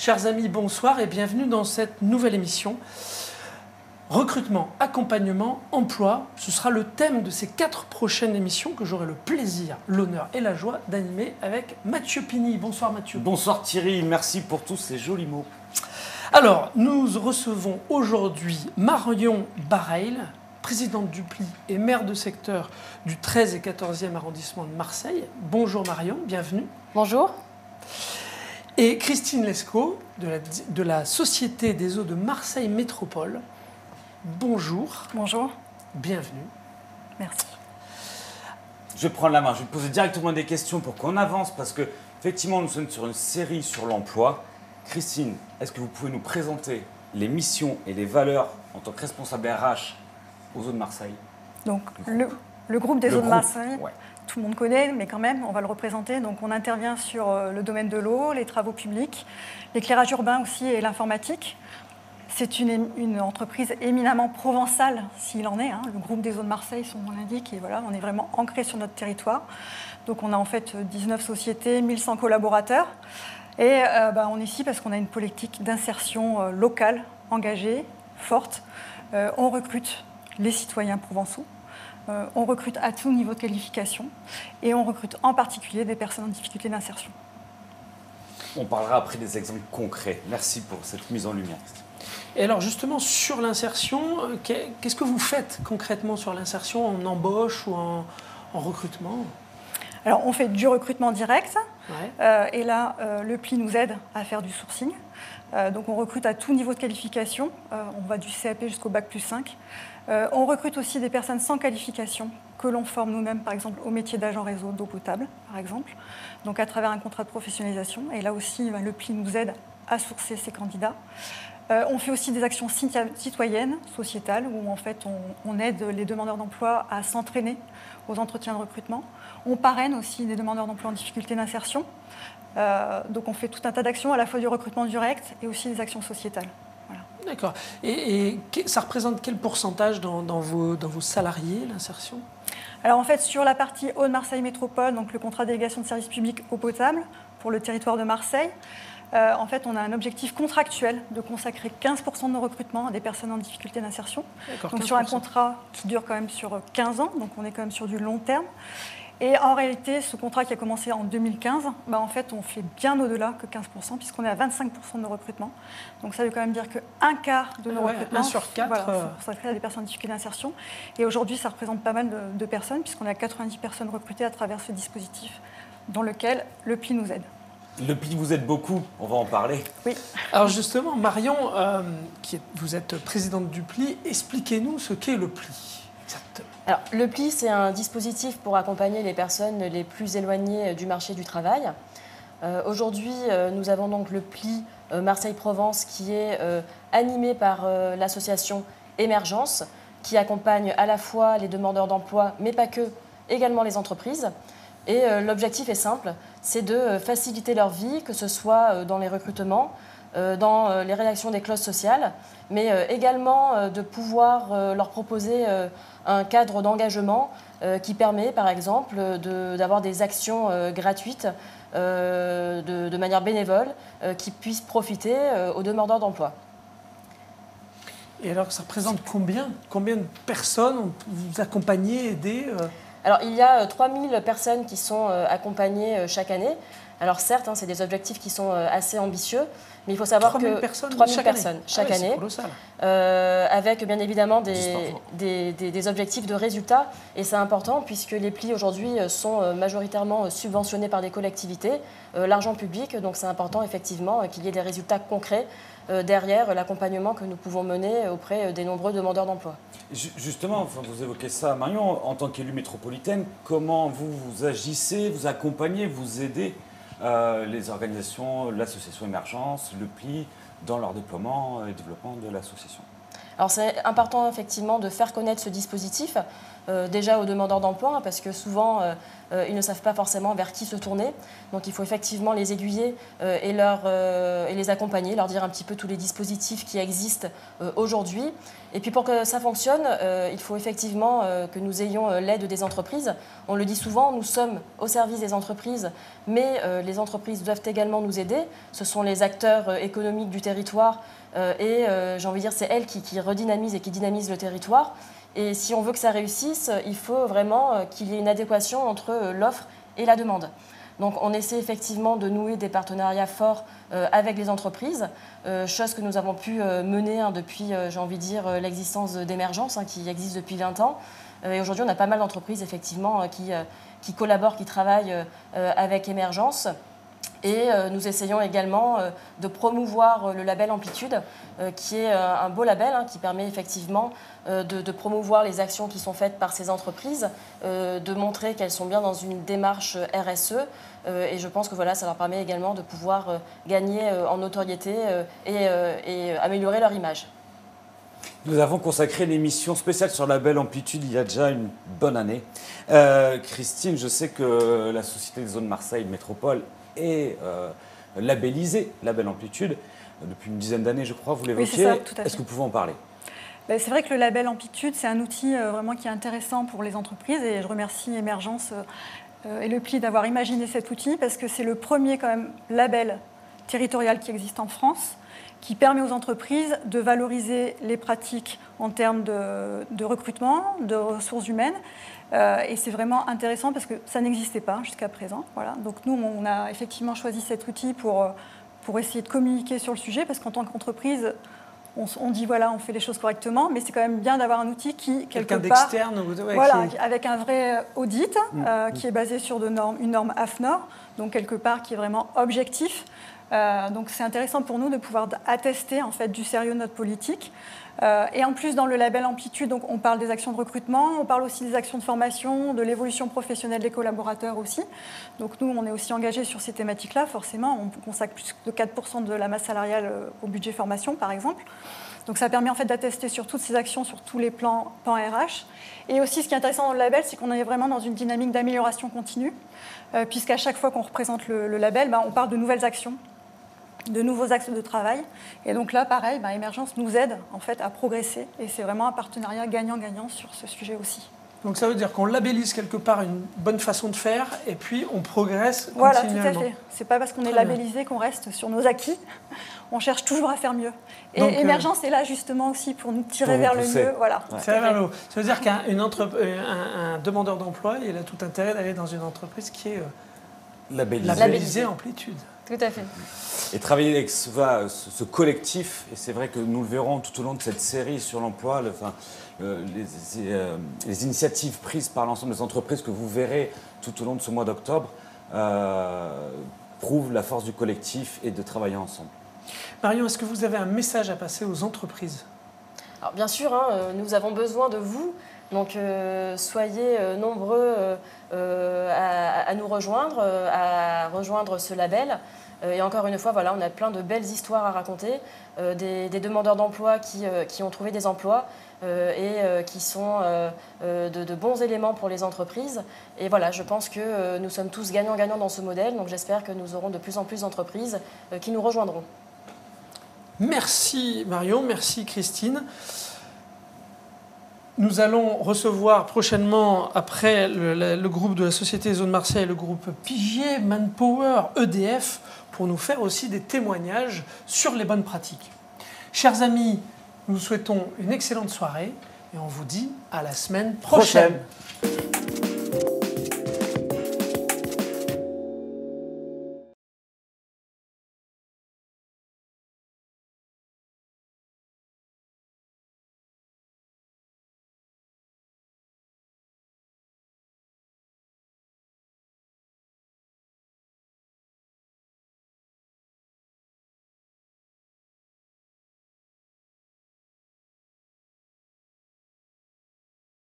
Chers amis, bonsoir et bienvenue dans cette nouvelle émission. Recrutement, accompagnement, emploi, ce sera le thème de ces 4 prochaines émissions que j'aurai le plaisir, l'honneur et la joie d'animer avec Mathieu Pini. Bonsoir Mathieu. Bonsoir Thierry, merci pour tous ces jolis mots. Alors, nous recevons aujourd'hui Marion Bareil, présidente du PLI et maire de secteur du 13 et 14e arrondissement de Marseille. Bonjour Marion, bienvenue. Bonjour. Et Christine Lescaut de la Société des eaux de Marseille Métropole. Bonjour. Bonjour. Bienvenue. Merci. Je vais prendre la main, je vais te poser directement des questions pour qu'on avance parce que effectivement nous sommes sur une série sur l'emploi. Christine, est-ce que vous pouvez nous présenter les missions et les valeurs en tant que responsable RH aux eaux de Marseille? Donc le groupe des eaux de Marseille, ouais. Tout le monde connaît, mais quand même, on va le représenter. Donc on intervient sur le domaine de l'eau, les travaux publics, l'éclairage urbain aussi et l'informatique. C'est une entreprise éminemment provençale, s'il en est. Le groupe des eaux de Marseille, son nom l'indique, et voilà, on est vraiment ancré sur notre territoire. Donc on a en fait 19 sociétés, 1100 collaborateurs. Et on est ici parce qu'on a une politique d'insertion locale, engagée, forte. On recrute les citoyens provençaux. On recrute à tout niveau de qualification. Et on recrute en particulier des personnes en difficulté d'insertion. On parlera après des exemples concrets. Merci pour cette mise en lumière. Et alors justement, sur l'insertion, qu'est-ce que vous faites concrètement sur l'insertion en embauche ou en recrutement? Alors on fait du recrutement direct. Ouais. Et là, le PLI nous aide à faire du sourcing. Donc on recrute à tout niveau de qualification. On va du CAP jusqu'au Bac+5. On recrute aussi des personnes sans qualification que l'on forme nous-mêmes, par exemple, au métier d'agent réseau d'eau potable, par exemple. Donc à travers un contrat de professionnalisation. Et là aussi, le PLI nous aide à sourcer ces candidats. On fait aussi des actions citoyennes, sociétales, où en fait on aide les demandeurs d'emploi à s'entraîner aux entretiens de recrutement. On parraine aussi des demandeurs d'emploi en difficulté d'insertion. Donc on fait tout un tas d'actions, à la fois du recrutement direct et aussi des actions sociétales. Voilà. D'accord. Et ça représente quel pourcentage dans vos salariés, l'insertion? Alors en fait, sur la partie Eau de Marseille Métropole, donc le contrat de délégation de service public eau potable pour le territoire de Marseille, en fait, on a un objectif contractuel de consacrer 15% de nos recrutements à des personnes en difficulté d'insertion. Donc 15%. Sur un contrat qui dure quand même sur 15 ans, donc on est quand même sur du long terme. Et en réalité, ce contrat qui a commencé en 2015, en fait, on fait bien au-delà que 15%, puisqu'on est à 25% de nos recrutements. Donc ça veut quand même dire qu'un quart de nos recrutements 1 sur 4, sont consacrés à des personnes en difficulté d'insertion. Et aujourd'hui, ça représente pas mal de personnes, puisqu'on a 90 personnes recrutées à travers ce dispositif, dans lequel le PLI nous aide. Le PLI vous aide beaucoup, on va en parler. Oui. Alors justement, Marion, vous êtes présidente du PLI, expliquez-nous ce qu'est le PLI. Exactement. Alors, le PLI, c'est un dispositif pour accompagner les personnes les plus éloignées du marché du travail. Aujourd'hui, nous avons donc le PLI Marseille-Provence qui est animé par l'association Émergence, qui accompagne à la fois les demandeurs d'emploi, mais pas que, également les entreprises. Et l'objectif est simple, c'est de faciliter leur vie, que ce soit dans les recrutements, dans les rédactions des clauses sociales, mais également de pouvoir leur proposer un cadre d'engagement qui permet, par exemple, d'avoir des actions gratuites de manière bénévole qui puissent profiter aux demandeurs d'emploi. Et alors, ça représente combien de personnes vous accompagnez, aidez Alors, il y a 3000 personnes qui sont accompagnées chaque année. Alors certes, c'est des objectifs qui sont assez ambitieux, mais il faut savoir 3000 que personnes 3000 personnes chaque année, c'est colossal. Avec bien évidemment des objectifs de résultats. Et c'est important puisque les PLI aujourd'hui sont majoritairement subventionnés par des collectivités, l'argent public. Donc c'est important effectivement qu'il y ait des résultats concrets derrière l'accompagnement que nous pouvons mener auprès des nombreux demandeurs d'emploi. Justement, vous évoquez ça, Marion, en tant qu'élue métropolitaine, comment vous agissez, vous accompagnez, vous aidez les organisations, l'association Émergence, le PLI, dans leur déploiement et développement de l'association? Alors c'est important effectivement de faire connaître ce dispositif déjà aux demandeurs d'emploi, hein, parce que souvent, ils ne savent pas forcément vers qui se tourner. Donc il faut effectivement les aiguiller et les accompagner, leur dire un petit peu tous les dispositifs qui existent aujourd'hui. Et puis pour que ça fonctionne, il faut effectivement que nous ayons l'aide des entreprises. On le dit souvent, nous sommes au service des entreprises, mais les entreprises doivent également nous aider. Ce sont les acteurs économiques du territoire et j'ai envie de dire c'est elles qui redynamisent et qui dynamisent le territoire. Et si on veut que ça réussisse, il faut vraiment qu'il y ait une adéquation entre l'offre et la demande. Donc on essaie effectivement de nouer des partenariats forts avec les entreprises, chose que nous avons pu mener depuis, j'ai envie de dire, l'existence d'Emergence, qui existe depuis 20 ans. Et aujourd'hui, on a pas mal d'entreprises effectivement qui collaborent, qui travaillent avec Emergence. Et nous essayons également de promouvoir le label Amplitude, qui est un beau label qui permet effectivement de promouvoir les actions qui sont faites par ces entreprises, de montrer qu'elles sont bien dans une démarche RSE. Et je pense que voilà, ça leur permet également de pouvoir gagner en notoriété et améliorer leur image. Nous avons consacré une émission spéciale sur le label Amplitude il y a déjà une bonne année. Christine, je sais que la Société des zones Marseille Métropole est labellisée, label Amplitude, depuis une dizaine d'années, je crois, vous l'évoquiez. Oui, c'est ça, Est-ce que vous pouvez en parler ? C'est vrai que le label Amplitude, c'est un outil vraiment qui est intéressant pour les entreprises et je remercie Emergence et le PLI d'avoir imaginé cet outil parce que c'est le premier quand même label territorial qui existe en France qui permet aux entreprises de valoriser les pratiques en termes de recrutement, de ressources humaines. Et c'est vraiment intéressant parce que ça n'existait pas jusqu'à présent. Voilà. Donc nous, on a effectivement choisi cet outil pour essayer de communiquer sur le sujet parce qu'en tant qu'entreprise, on dit voilà, on fait les choses correctement, mais c'est quand même bien d'avoir un outil qui, quelque part, d'externe, voilà, avec un vrai audit qui est basé sur une norme AFNOR, donc quelque part qui est vraiment objectif. Donc c'est intéressant pour nous de pouvoir attester en fait du sérieux de notre politique. Et en plus dans le label Amplitude, donc on parle des actions de recrutement, on parle aussi des actions de formation, de l'évolution professionnelle des collaborateurs aussi. Donc nous on est aussi engagés sur ces thématiques-là, forcément, on consacre plus de 4% de la masse salariale au budget formation par exemple. Donc ça permet en fait d'attester sur toutes ces actions, sur tous les plans RH. Et aussi ce qui est intéressant dans le label, c'est qu'on est vraiment dans une dynamique d'amélioration continue, puisqu'à chaque fois qu'on représente le label, on parle de nouvelles actions, de nouveaux axes de travail. Et donc là, pareil, Emergence nous aide en fait à progresser. Et c'est vraiment un partenariat gagnant-gagnant sur ce sujet aussi. Donc ça veut dire qu'on labellise quelque part une bonne façon de faire et puis on progresse voilà, continuellement. Tout à fait. C'est pas parce qu'on est labellisé qu'on reste sur nos acquis. On cherche toujours à faire mieux. Et donc, Emergence est là justement aussi pour nous tirer vers le mieux. Voilà. Ouais. Tirer vers le haut. Ça veut dire qu'un demandeur d'emploi, il a tout intérêt d'aller dans une entreprise qui est labellisée Amplitude. Tout à fait. Et travailler avec ce collectif, et c'est vrai que nous le verrons tout au long de cette série sur l'emploi, les initiatives prises par l'ensemble des entreprises que vous verrez tout au long de ce mois d'octobre prouvent la force du collectif et de travailler ensemble. Marion, est-ce que vous avez un message à passer aux entreprises ? Alors bien sûr, nous avons besoin de vous, donc soyez nombreux à nous rejoindre, à rejoindre ce label. Et encore une fois, voilà, on a plein de belles histoires à raconter, des demandeurs d'emploi qui ont trouvé des emplois et qui sont de bons éléments pour les entreprises. Et voilà, je pense que nous sommes tous gagnants-gagnants dans ce modèle, donc j'espère que nous aurons de plus en plus d'entreprises qui nous rejoindront. Merci Marion, merci Christine. Nous allons recevoir prochainement, après le groupe de la Société des zones Marseille, le groupe Pigier, Manpower, EDF, pour nous faire aussi des témoignages sur les bonnes pratiques. Chers amis, nous souhaitons une excellente soirée et on vous dit à la semaine prochaine.